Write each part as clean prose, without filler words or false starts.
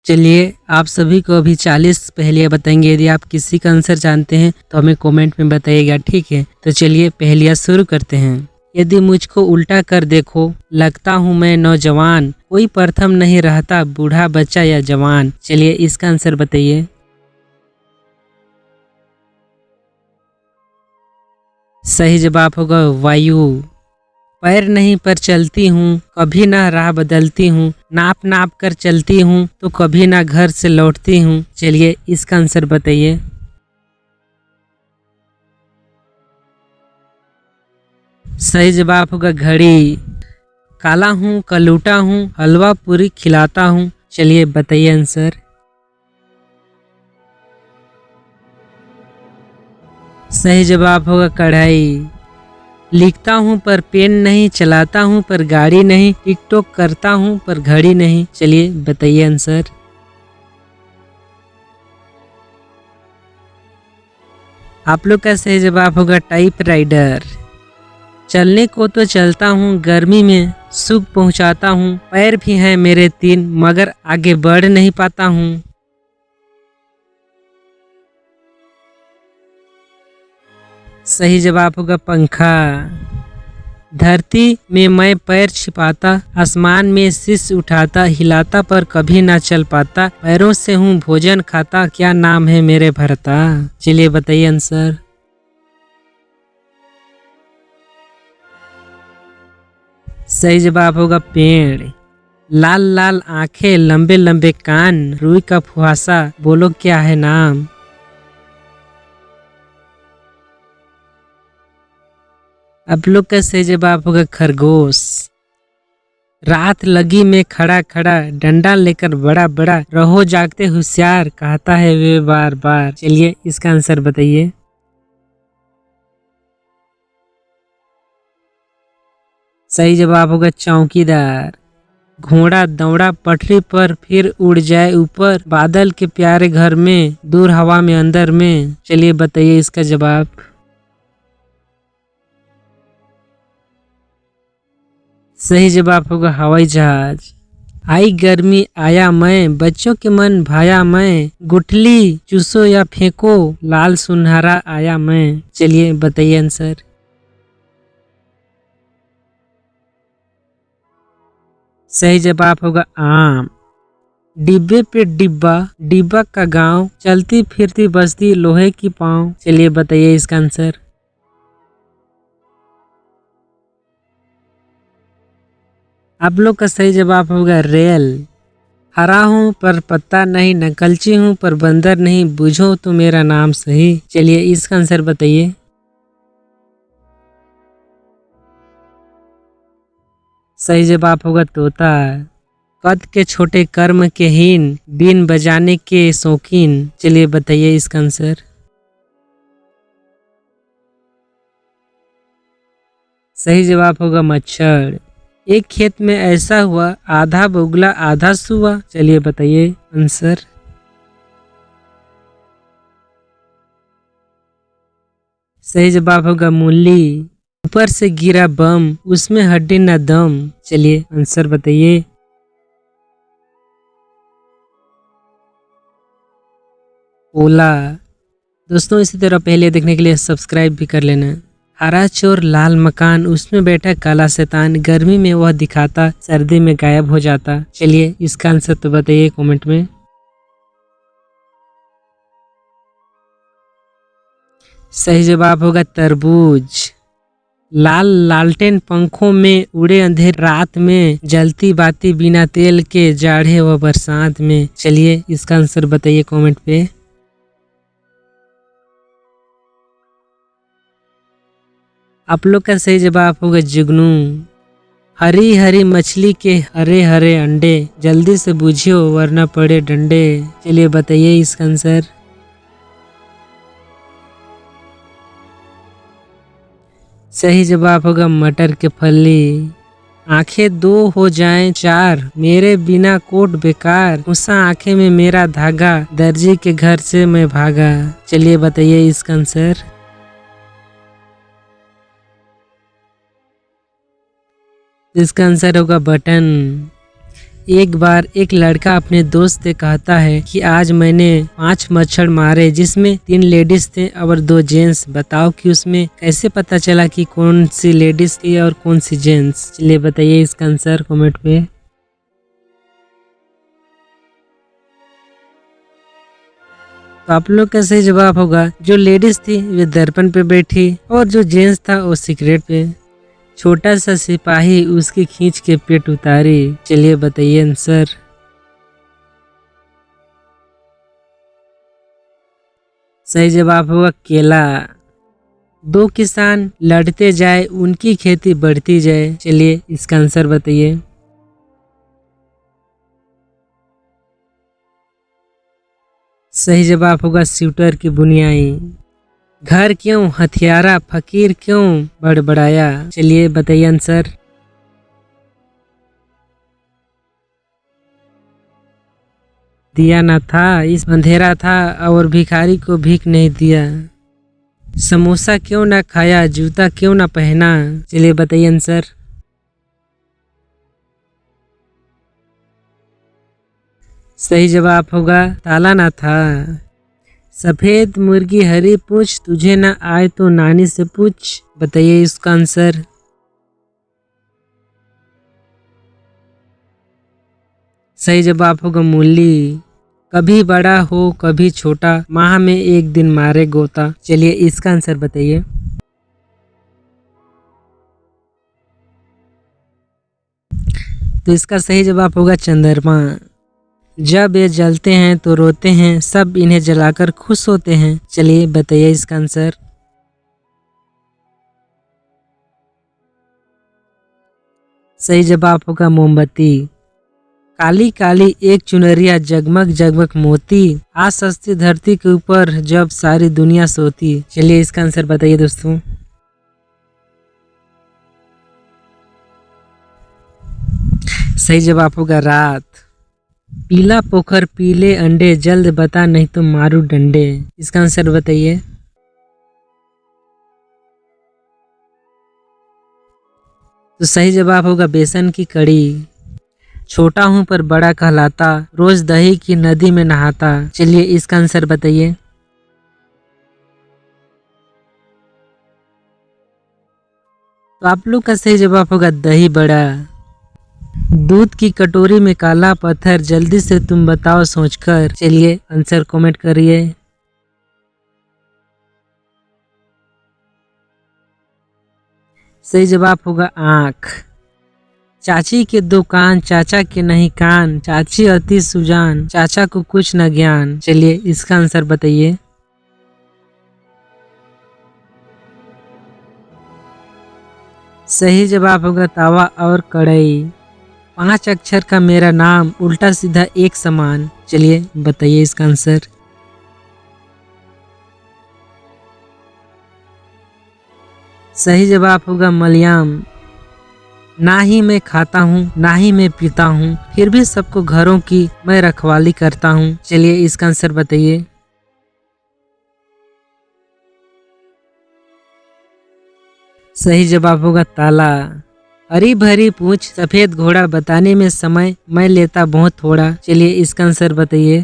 चलिए आप सभी को अभी 40 पहेलियाँ बताएंगे। यदि आप किसी का आंसर जानते हैं तो हमें कमेंट में बताइएगा, ठीक है। तो चलिए पहेलियाँ शुरू करते हैं। यदि मुझको उल्टा कर देखो, लगता हूँ मैं नौजवान, कोई प्रथम नहीं रहता, बूढ़ा बच्चा या जवान। चलिए इसका आंसर बताइए। सही जवाब होगा वायु। पैर नहीं पर चलती हूँ, कभी ना राह बदलती हूँ, नाप नाप कर चलती हूँ तो कभी ना घर से लौटती हूँ। चलिए इसका आंसर बताइए। सही जवाब होगा घड़ी। काला हूँ, कलूटा हूँ, हलवा पूरी खिलाता हूँ। चलिए बताइए आंसर। सही जवाब होगा कढ़ाई। लिखता हूँ पर पेन नहीं, चलाता हूँ पर गाड़ी नहीं, टिकटॉक करता हूँ पर घड़ी नहीं। चलिए बताइए आंसर। आप लोग का सही जवाब होगा टाइपराइटर। चलने को तो चलता हूँ, गर्मी में सुख पहुँचाता हूँ, पैर भी हैं मेरे 3 मगर आगे बढ़ नहीं पाता हूँ। सही जवाब होगा पंखा। धरती में मैं पैर छिपाता, आसमान में शीश उठाता, हिलाता पर कभी ना चल पाता, पैरों से हूँ भोजन खाता, क्या नाम है मेरे भरता। चलिए बताइए आंसर। सही जवाब होगा पेड़। लाल लाल आंखें, लंबे लंबे कान, रुई का फुहासा, बोलो क्या है नाम। आप लोग का सही जवाब होगा खरगोश। रात लगी में खड़ा खड़ा, डंडा लेकर बड़ा बड़ा, रहो जागते होशियार, कहता है वे बार बार। चलिए इसका आंसर बताइए। सही जवाब होगा चौकीदार। घोड़ा दौड़ा पटरी पर, फिर उड़ जाए ऊपर, बादल के प्यारे घर में, दूर हवा में अंदर में। चलिए बताइए इसका जवाब। सही जवाब होगा हवाई जहाज। आई गर्मी आया मैं, बच्चों के मन भाया मैं, गुठली चूसो या फेंको, लाल सुनहरा आया मैं। चलिए बताइए आंसर। सही जवाब होगा आम। डिब्बे पे डिब्बा, डिब्बा का गांव, चलती फिरती बस्ती, लोहे की पाँव। चलिए बताइए इसका आंसर। आप लोग का सही जवाब होगा रेल। हरा हूँ पर पत्ता नहीं, नकलची हूँ पर बंदर नहीं, बूझो तो मेरा नाम सही। चलिए इसका आंसर बताइए। सही जवाब होगा तोता। कद के छोटे, कर्म के हीन, बीन बजाने के शौकीन। चलिए बताइए इसका आंसर। सही जवाब होगा मच्छर। एक खेत में ऐसा हुआ, आधा बुगला आधा सुआ। चलिए बताइए आंसर। सही जवाब होगा मूली। ऊपर से गिरा बम, उसमें हड्डी न दम। चलिए आंसर बताइए। ओला। दोस्तों इसी तरह पहले देखने के लिए सब्सक्राइब भी कर लेना। हरा चोर लाल मकान, उसमें बैठा काला शैतान, गर्मी में वह दिखाता, सर्दी में गायब हो जाता। चलिए इसका आंसर तो बताइए कमेंट में। सही जवाब होगा तरबूज। लाल लालटेन पंखों में उड़े, अंधेर रात में जलती बाती, बिना तेल के, जाड़े व बरसात में। चलिए इसका आंसर बताइए कमेंट पे। आप लोग का सही जवाब होगा जुगनू। हरी हरी मछली के हरे हरे अंडे, जल्दी से बूझियो वरना पड़े डंडे। चलिए बताइए इसका आंसर। सही जवाब होगा मटर के फली। आंखें 2 हो जाएं 4, मेरे बिना कोट बेकार, घुसा आंखें में मेरा धागा, दर्जी के घर से मैं भागा। चलिए बताइए इसका आंसर। इसका आंसर होगा बटन। एक बार एक लड़का अपने दोस्त से कहता है कि आज मैंने 5 मच्छर मारे जिसमें 3 लेडीज थे और 2 जेंट्स। बताओ कि उसमें कैसे पता चला कि कौन सी लेडीज थी और कौन सी जेंट्स। चलिए बताइए इसका आंसर कमेंट पे। तो आप लोग का सही जवाब होगा जो लेडीज थी वे दर्पण पे बैठी और जो जेंट्स था वो सिगरेट पे। छोटा सा सिपाही उसकी खींच के पेट उतारी। चलिए बताइए आंसर। सही जवाब होगा केला। 2 किसान लड़ते जाए उनकी खेती बढ़ती जाए। चलिए इसका आंसर बताइए। सही जवाब होगा स्वेटर की बुनियाई। घर क्यों हथियारा फकीर क्यों बड़बड़ाया। चलिए बताइए आंसर। दिया न था इस अंधेरा था और भिखारी को भीख नहीं दिया। समोसा क्यों ना खाया जूता क्यों ना पहना। चलिए बताइए आंसर। सही जवाब होगा ताला ना था। सफेद मुर्गी हरी पूछ तुझे ना आए तो नानी से पूछ। बताइए इसका आंसर। सही जवाब होगा मूली। कभी बड़ा हो कभी छोटा माह में एक दिन मारे गोता। चलिए इसका आंसर बताइए। तो इसका सही जवाब होगा चंद्रमा। जब ये जलते हैं तो रोते हैं सब इन्हें जलाकर खुश होते हैं। चलिए बताइए इसका आंसर। सही जवाब होगा मोमबत्ती। काली काली एक चुनरिया जगमग जगमग मोती आज सस्ती धरती के ऊपर जब सारी दुनिया सोती। चलिए इसका आंसर बताइए दोस्तों। सही जवाब होगा रात। पीला पोखर पीले अंडे जल्द बता नहीं तो मारू डंडे। इसका आंसर बताइए। तो सही जवाब होगा बेसन की कड़ी। छोटा हूं पर बड़ा कहलाता रोज दही की नदी में नहाता। चलिए इसका आंसर बताइए। तो आप लोग का सही जवाब होगा दही बड़ा। दूध की कटोरी में काला पत्थर जल्दी से तुम बताओ सोचकर। चलिए आंसर कमेंट करिए। सही जवाब होगा आँख। चाची के 2 कान चाचा के नहीं कान चाची अति सुजान चाचा को कुछ न ज्ञान। चलिए इसका आंसर बताइए। सही जवाब होगा तावा और कढ़ाई। 5 अक्षर का मेरा नाम उल्टा सीधा एक समान। चलिए बताइए इसका आंसर। सही जवाब होगा मलयाम। ना ही मैं खाता हूँ ना ही मैं पीता हूँ फिर भी सबको घरों की मैं रखवाली करता हूँ। चलिए इसका आंसर बताइए। सही जवाब होगा ताला। हरी भरी पूछ सफेद घोड़ा बताने में समय मैं लेता बहुत थोड़ा। चलिए इसका आंसर बताइए।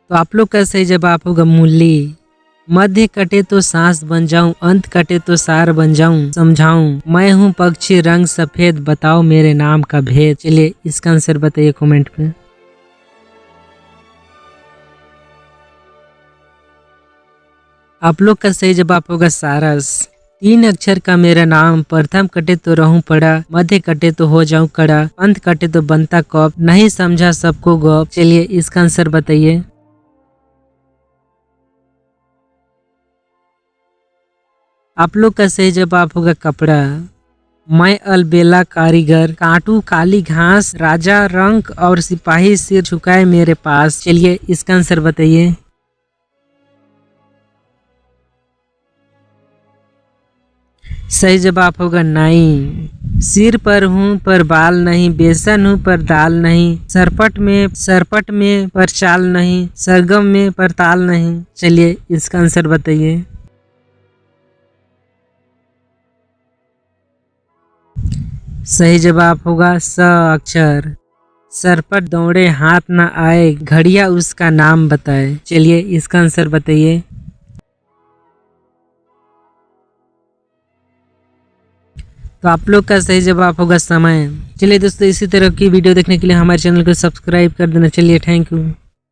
तो आप लोग का सही जवाब होगा मूली। मध्य कटे तो सांस बन जाऊं अंत कटे तो सार बन जाऊं समझाऊं मैं हूं पक्षी रंग सफेद बताओ मेरे नाम का भेद। चलिए इसका आंसर बताइए कमेंट पे। आप लोग का सही जवाब होगा सारस। 3 अक्षर का मेरा नाम प्रथम कटे तो रहूं पड़ा मध्य कटे तो हो जाऊं कड़ा अंत कटे तो बनता कप नहीं समझा सबको गप। चलिए इसका आंसर बताइए। आप लोग का सही जवाब होगा कपड़ा। मैं अलबेला कारीगर काटू काली घास राजा रंक और सिपाही सिर झुकाए मेरे पास। चलिए इसका आंसर बताइए। सही जवाब होगा नाई। सिर पर हूँ पर बाल नहीं बेसन हूँ पर दाल नहीं सरपट में पर चाल नहीं सरगम में पर ताल नहीं। चलिए इसका आंसर बताइए। सही जवाब होगा स अक्षर। सर पर दौड़े हाथ न आए, घड़िया उसका नाम बताए। चलिए इसका आंसर बताइए। तो आप लोग का सही जवाब होगा समय। चलिए दोस्तों, इसी तरह की वीडियो देखने के लिए हमारे चैनल को सब्सक्राइब कर देना। चलिए थैंक यू।